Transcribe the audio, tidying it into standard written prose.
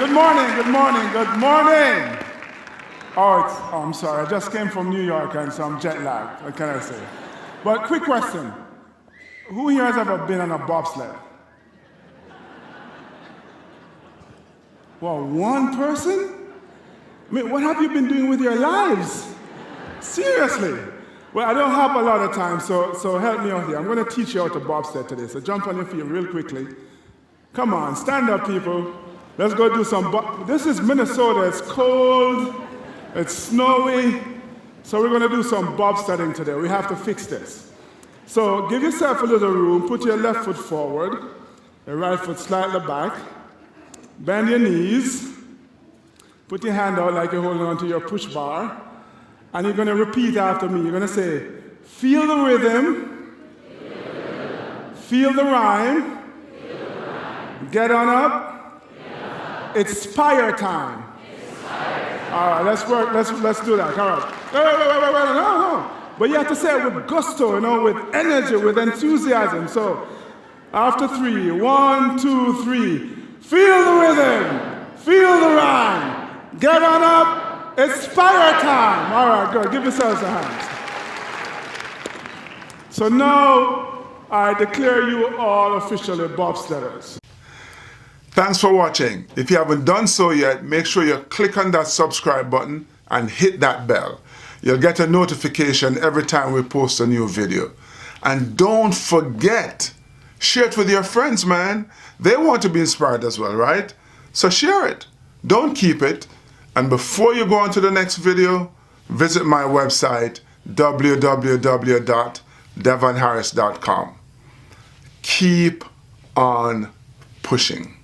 Good morning, good morning, good morning. Oh, I'm sorry, I just came from New York and so I'm jet lagged, what can I say? But quick question, who here has ever been on a bobsled? Well, one person? I mean, what have you been doing with your lives? Seriously? Well, I don't have a lot of time, so help me out here. I'm going to teach you how to bobsled today, so jump on your feet real quickly. Come on, stand up, people. Let's go do some This is Minnesota. It's cold. It's snowy. So we're going to do some bobsledding today. We have to fix this. So give yourself a little room. Put your left foot forward. Your right foot slightly back. Bend your knees. Put your hand out like you're holding onto your push bar. And you're going to repeat after me. You're going to say, feel the rhythm. Feel the rhyme. Get on up. Inspire time. All right, let's work. Let's do that. All right. Wait, no. But you have to say it with gusto, with energy, with enthusiasm. So after 3, 1, 2, 3. Feel the rhythm. Feel the rhyme. Get on up. Inspire time. All right, good. Give yourselves a hand. So now I declare you all officially bobsledders. Thanks for watching. If you haven't done so yet, make sure you click on that subscribe button and hit that bell. You'll get a notification every time we post a new video. And don't forget, share it with your friends, man. They want to be inspired as well, right? So share it. Don't keep it. And before you go on to the next video, visit my website, www.devonharris.com. Keep on pushing.